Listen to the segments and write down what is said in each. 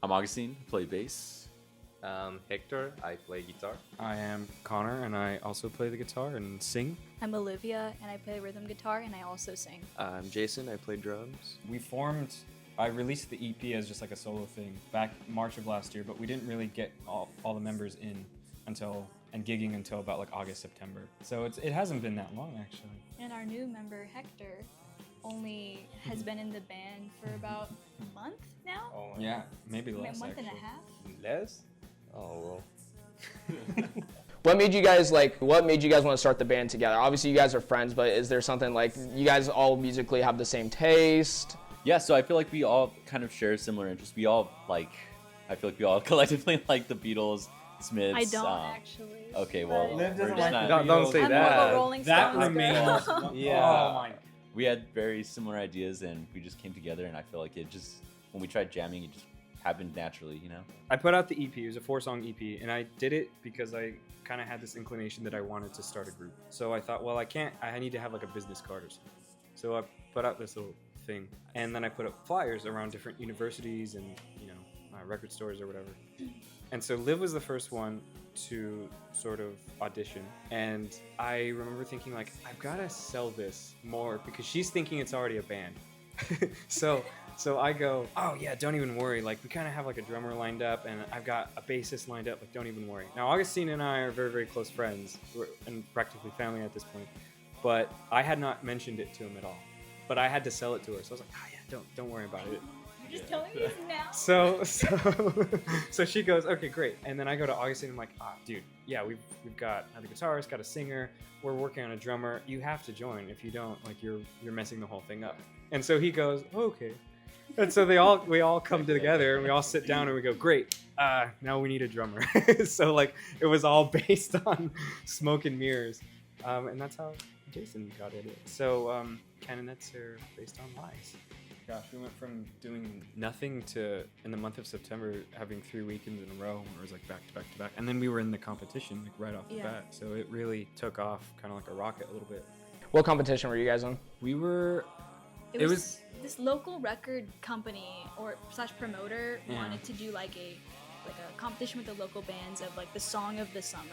I'm Augustine, play bass. Hector, I play guitar. I am Connor, and I also play the guitar and sing. I'm Olivia, and I play rhythm guitar, and I also sing. I'm Jason, I play drums. I released the EP as just like a solo thing back March of last year, but we didn't really get all the members in and gigging until about like August, September. So it hasn't been that long, actually. And our new member, Hector, only has been in the band for about a month now? Oh, Yeah, maybe less, A month actually. and a half? Less? Oh, well. What made you guys want to start the band together? Obviously you guys are friends, but is there something like you guys all musically have the same taste? Yeah, so I feel like we all kind of share similar interests. I feel like we all collectively like the Beatles, Smiths. I don't actually. Okay, well, but- we're just not. Don't say I'm that. more of a Rolling That Stones remains. girl. Yeah. Oh my. We had very similar ideas, and we just came together. And I feel like when we tried jamming, it just happened naturally, you know. I put out the EP. It was a 4-song EP, and I did it because I kind of had this inclination that I wanted to start a group. So I thought, well, I need to have like a business card or something. So I put out this little thing, and then I put up flyers around different universities and record stores or whatever. And so Liv was the first one to sort of audition, and I remember thinking like, I've got to sell this more because she's thinking it's already a band. So I go, oh yeah, don't even worry. Like we kind of have like a drummer lined up, and I've got a bassist lined up. Like don't even worry. Now Augustine and I are very, very close friends, and practically family at this point. But I had not mentioned it to him at all. But I had to sell it to her, so I was like, oh yeah, don't worry about it. You're just telling me this now? So she goes, okay, great. And then I go to Augustine, and I'm like, dude, yeah, we've got a guitarist, got a singer, we're working on a drummer. You have to join. If you don't, like you're messing the whole thing up. And so he goes, okay. And so we all come together and we all sit down and we go, great. Now we need a drummer. So like it was all based on smoke and mirrors, and that's how Jason got it. So Canonets are based on lies. Gosh, we went from doing nothing to, in the month of September, having 3 weekends in a row where it was like back to back to back. And then we were in the competition like right off the bat. So it really took off kind of like a rocket a little bit. What competition were you guys on? It was this local record company or / promoter wanted to do like a competition with the local bands of like the song of the summer,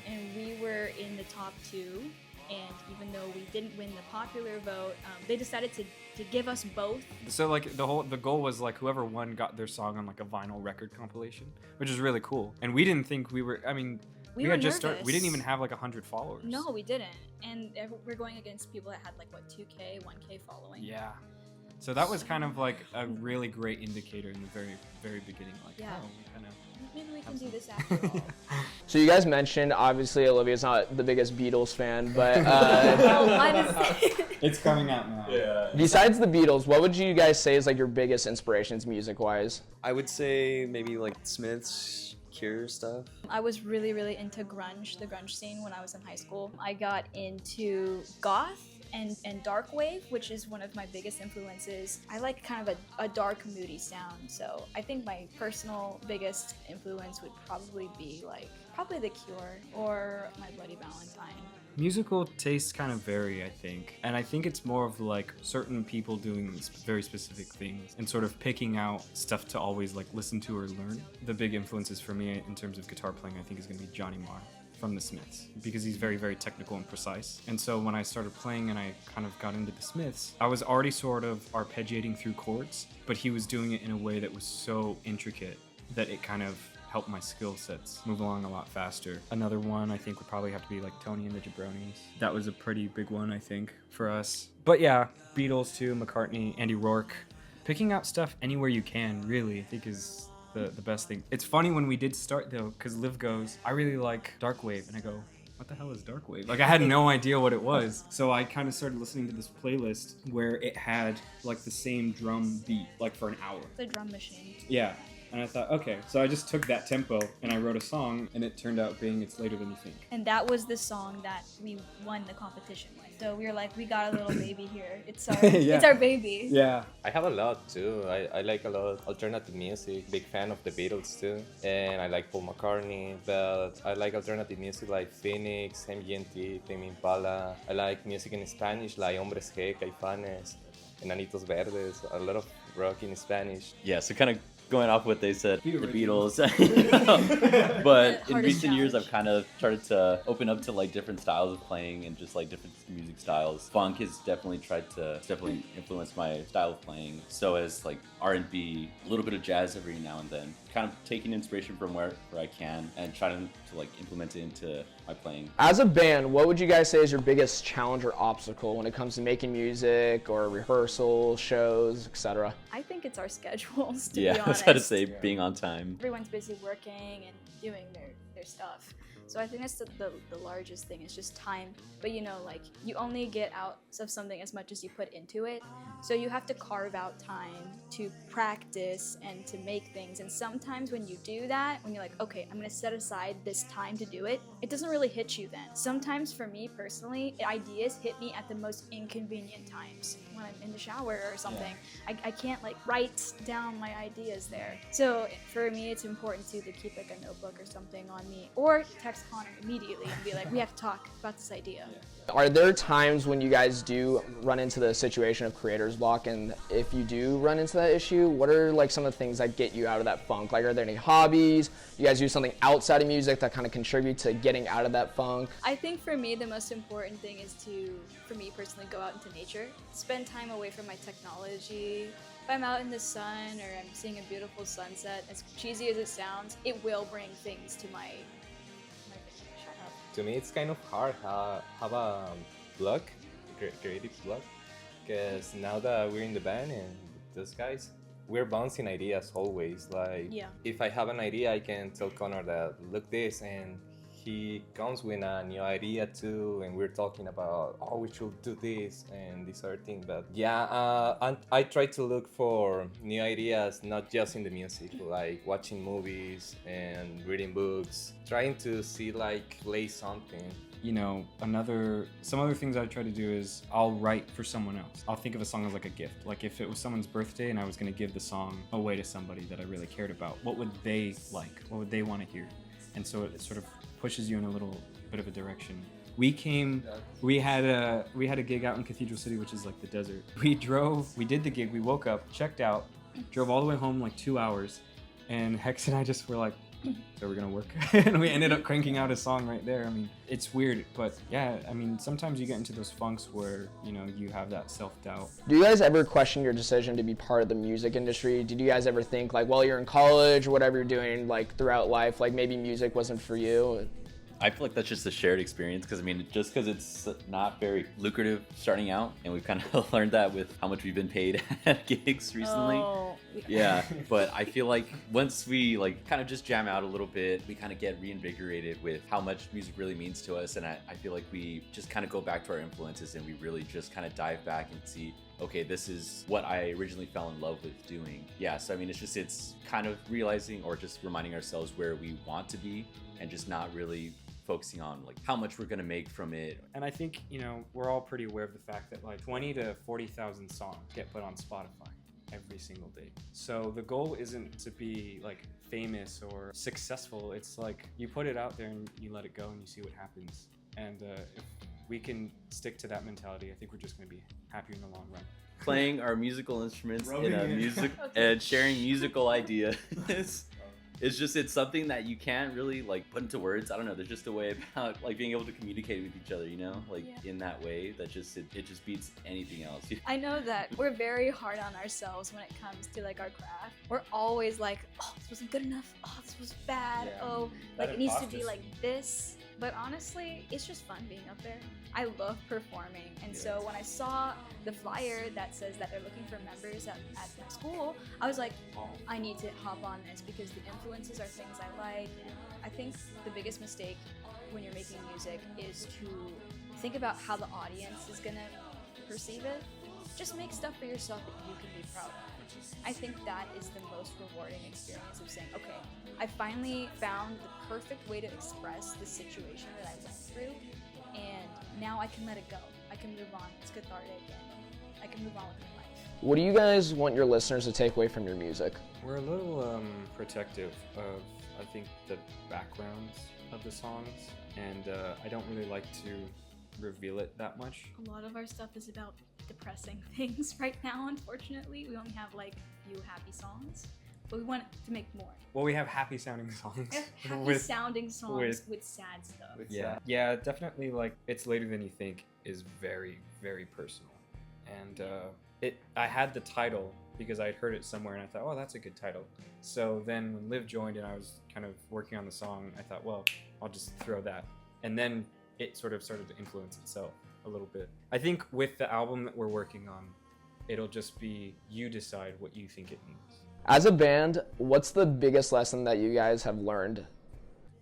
and we were in the top 2. And even though we didn't win the popular vote, they decided to give us both. So like the goal was like whoever won got their song on like a vinyl record compilation, which is really cool. And we didn't think we were. I mean, we had were just nervous. We didn't even have like 100 followers. No, we didn't. And we're going against people that had like 2K, 1K following. Yeah. So that was kind of like a really great indicator in the very, very beginning. Like, Yeah. oh, we kind of. Maybe we can do this after all. So you guys mentioned, obviously Olivia's not the biggest Beatles fan, but It's coming out now. Yeah. besides the Beatles, what would you guys say is like your biggest inspirations music-wise? I would say maybe like Smiths, Cure stuff. I was really, really into grunge, the grunge scene when I was in high school. I got into goth and dark wave, which is one of my biggest influences. I like kind of a dark, moody sound, so I think my personal biggest influence would probably be probably The Cure or My Bloody Valentine. Musical tastes kind of vary, I think. And I think it's more of like certain people doing very specific things and sort of picking out stuff to always like listen to or learn. The big influences for me in terms of guitar playing, I think, is going to be Johnny Marr from the Smiths, because he's very, very technical and precise. And so when I started playing and I kind of got into the Smiths, I was already sort of arpeggiating through chords, but he was doing it in a way that was so intricate that it kind of helped my skill sets move along a lot faster. Another one I think would probably have to be like Tony and the Jabronis. That was a pretty big one, I think, for us. But yeah, Beatles too, McCartney, Andy Rourke. Picking out stuff anywhere you can, really, I think is the best thing. It's funny when we did start though, because Liv goes, I really like dark wave, and I go, what the hell is dark wave? Like I had no idea what it was. So I kind of started listening to this playlist where it had like the same drum beat like for an hour. The drum machine. Yeah. And I thought, okay, so I just took that tempo and I wrote a song, and it turned out being It's Later Than You Think. And that was the song that we won the competition with. So we were like, we got a little baby here. It's our it's our baby. Yeah. I have a lot too. I like a lot of alternative music. Big fan of the Beatles too. And I like Paul McCartney. But I like alternative music like Phoenix, MGMT, Tame Impala. I like music in Spanish like Hombres G, Caifanes, Enanitos Verdes. A lot of rock in Spanish. Yeah, so kind of going off what they said, Be the original. Beatles. But in Hardest recent years, I've challenge. kind of started to open up to like different styles of playing and just like different music styles. Funk has definitely influenced my style of playing. So has like R&B, a little bit of jazz every now and then. Kind of taking inspiration from where I can and trying to like implement it into my playing. As a band, what would you guys say is your biggest challenge or obstacle when it comes to making music or rehearsals, shows, etc.? I think it's our schedules, to be Yeah, I honest. was about to say being on time. Everyone's busy working and doing their stuff. So I think that's the largest thing, is just time. But you know, like, you only get out of something as much as you put into it. So you have to carve out time to practice and to make things. And sometimes when you do that, when you're like, okay, I'm gonna set aside this time to do it, it doesn't really hit you then. Sometimes for me personally, ideas hit me at the most inconvenient times. When I'm in the shower or something, I can't like write down my ideas there. So for me, it's important to keep like a notebook or something on me, or text Connor immediately and be like, we have to talk about this idea. Are there times when you guys do run into the situation of creator's block? And if you do run into that issue, what are like some of the things that get you out of that funk? Like, are there any hobbies? You guys do something outside of music that kind of contribute to getting out of that funk? I think for me, the most important thing is to, for me personally, go out into nature, spend time away from my technology. If I'm out in the sun or I'm seeing a beautiful sunset, as cheesy as it sounds, it will bring things to my shut up. To me, it's kind of hard have a block, creative block, because now that we're in the band and those guys, we're bouncing ideas always. Like, Yeah. if I have an idea, I can tell Connor that look this, and he comes with a new idea too, and we're talking about, oh, we should do this and this other thing. But yeah, and I try to look for new ideas, not just in the music, like watching movies and reading books, trying to see like play something. You know, some other things I try to do is I'll write for someone else. I'll think of a song as like a gift. Like, if it was someone's birthday and I was going to give the song away to somebody that I really cared about, what would they like? What would they want to hear? And so it sort of pushes you in a little bit of a direction. We had a gig out in Cathedral City, which is like the desert. We did the gig, we woke up, checked out, drove all the way home like 2 hours, and Hex and I just were like, so we're gonna work. And we ended up cranking out a song right there. I mean, it's weird, but yeah, I mean, sometimes you get into those funks where, you know, you have that self-doubt. Do you guys ever question your decision to be part of the music industry? Did you guys ever think, like, while you're in college or whatever you're doing, like, throughout life, like, maybe music wasn't for you? I feel like that's just a shared experience because I mean, just because it's not very lucrative starting out, and we've kind of learned that with how much we've been paid at gigs recently. Oh, Yeah, but I feel like once we like kind of just jam out a little bit, we kind of get reinvigorated with how much music really means to us, and I feel like we just kind of go back to our influences and we really just kind of dive back and see, okay, this is what I originally fell in love with doing. Yeah, so I mean, it's kind of realizing or just reminding ourselves where we want to be and just not really focusing on like how much we're gonna make from it. And I think, you know, we're all pretty aware of the fact that like 20 to 40,000 songs get put on Spotify every single day. So the goal isn't to be like famous or successful. It's like you put it out there and you let it go and you see what happens. And if we can stick to that mentality, I think we're just gonna be happier in the long run. Playing our musical instruments in Rubbing a it. music and sharing musical ideas. It's something that you can't really like put into words. I don't know. There's just a way about like being able to communicate with each other, you know, like in that way that just it just beats anything else. I know that we're very hard on ourselves when it comes to like our craft. We're always like, oh, this wasn't good enough. Oh, this was bad. Yeah. Oh, That like it needs to imposter be like this. But honestly, it's just fun being up there. I love performing. And so when I saw the flyer that says that they're looking for members at my school, I was like, oh, I need to hop on this because the influences are things I like. And I think the biggest mistake when you're making music is to think about how the audience is gonna perceive it. Just make stuff for yourself that you can be proud of. I think that is the most rewarding experience of saying, okay, I finally found the perfect way to express the situation that I went through, and now I can let it go. I can move on. It's cathartic, and I can move on with my life. What do you guys want your listeners to take away from your music? We're a little protective of, I think, the backgrounds of the songs, and I don't really like to reveal it that much. A lot of our stuff is about depressing things right now, unfortunately. We only have like a few happy songs. but we want to make more. Well, we have happy sounding songs. Happy sounding songs with sad stuff. Yeah, definitely. Like It's Later Than You Think is very, very personal, and I had the title because I'd heard it somewhere and I thought, oh, that's a good title. So then when Liv joined and I was kind of working on the song, I thought, well, I'll just throw that, and then it sort of started to influence itself a little bit. I think with the album that we're working on, it'll just be you decide what you think it means. As a band, what's the biggest lesson that you guys have learned?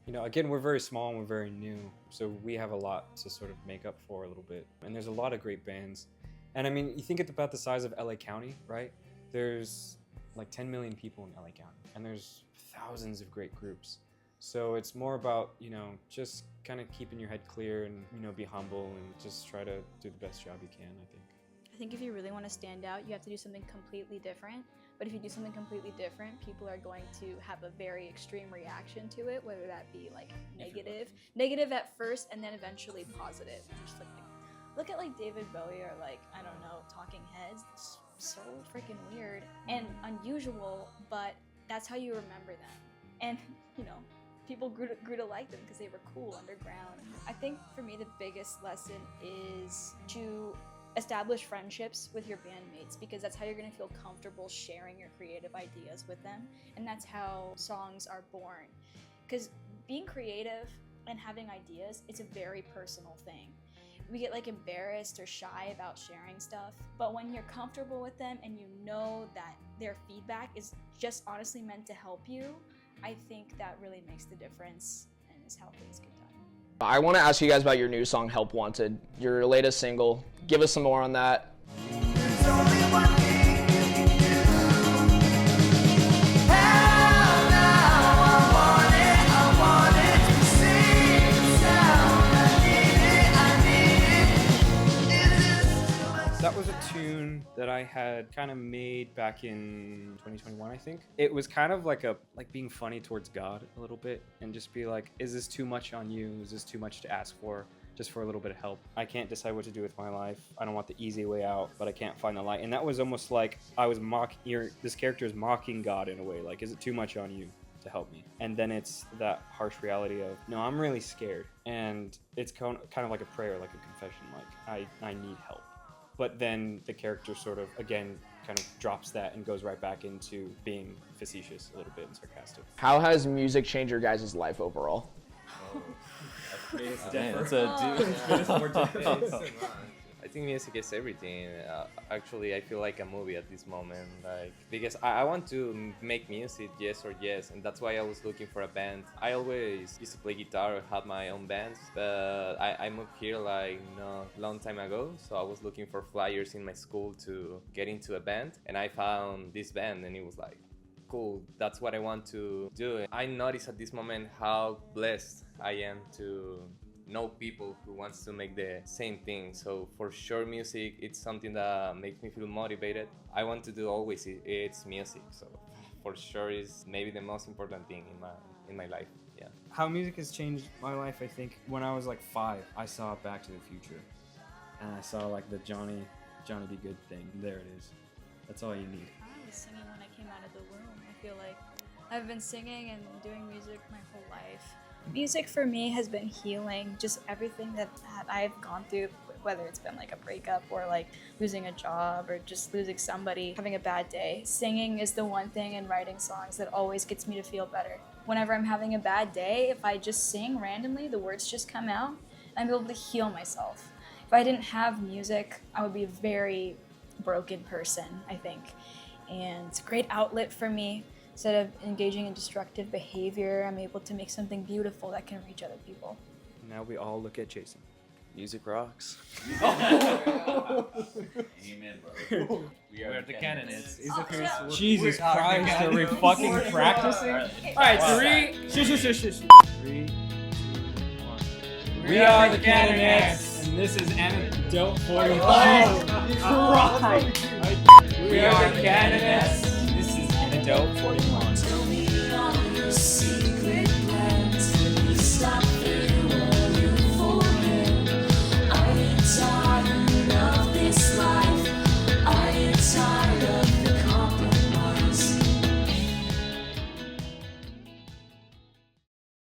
You know, again, we're very small and we're very new, so we have a lot to sort of make up for a little bit. And there's a lot of great bands. And I mean, you think about the size of LA County, right? There's like 10 million people in LA County, and there's thousands of great groups. So it's more about, you know, just kind of keeping your head clear and, you know, be humble and just try to do the best job you can, I think. I think if you really want to stand out, you have to do something completely different. But if you do something completely different, people are going to have a very extreme reaction to it, whether that be like negative at first and then eventually positive. Just like, look at like David Bowie or like, I don't know, Talking Heads. It's so freaking weird and unusual, but that's how you remember them. And, you know, people grew to like them because they were cool underground. I think for me the biggest lesson is to establish friendships with your bandmates, because that's how you're going to feel comfortable sharing your creative ideas with them, and that's how songs are born. Because being creative and having ideas, it's a very personal thing. We get like embarrassed or shy about sharing stuff, but when you're comfortable with them and you know that their feedback is just honestly meant to help you, I think that really makes the difference and is how things get done. I want to ask you guys about your new song, Help Wanted, your latest single. Give us some more on that. That was a tune that I had kind of made back in 2021, I think. It was kind of like being funny towards God a little bit, and just be like, is this too much on you? Is this too much to ask for? Just for a little bit of help. I can't decide what to do with my life. I don't want the easy way out, but I can't find the light. And that was almost like I was this character is mocking God in a way. Like, is it too much on you to help me? And then it's that harsh reality of, no, I'm really scared. And it's kind of like a prayer, like a confession, like I need help. But then the character sort of, again, kind of drops that and goes right back into being facetious a little bit and sarcastic. How has music changed your guys' life overall? I think music is everything. Actually, I feel like a movie at this moment, like, because I want to make music, yes or yes, and that's why I was looking for a band. I always used to play guitar, had my own bands, but I moved here like long time ago, so I was looking for flyers in my school to get into a band, and I found this band, and it was like, cool, that's what I want to do. I notice at this moment how blessed I am to know people who wants to make the same thing. So for sure, music, it's something that makes me feel motivated. I want to do always it's music. So for sure, is maybe the most important thing in my life. Yeah. How music has changed my life, I think, when I was like 5, I saw Back to the Future, and I saw like the Johnny Be Good thing. There it is. That's all you need. I was singing when I came out of the womb. I feel like I've been singing and doing music my whole life. Music for me has been healing. Just everything that I've gone through, whether it's been like a breakup or like losing a job or just losing somebody, having a bad day. Singing is the one thing in writing songs that always gets me to feel better. Whenever I'm having a bad day, if I just sing randomly, the words just come out, and I'm able to heal myself. If I didn't have music, I would be a very broken person, I think. And it's a great outlet for me. Instead of engaging in destructive behavior, I'm able to make something beautiful that can reach other people. Now we all look at Jason. Music rocks. Amen, bro. We are the Canonets. Jesus Christ, are we fucking practicing? Alright, 3, shush. 3, 2, 1. We are the Canonets, and this is Antidote 41. Oh, Christ. We are the Canonets. This is Antidote 41.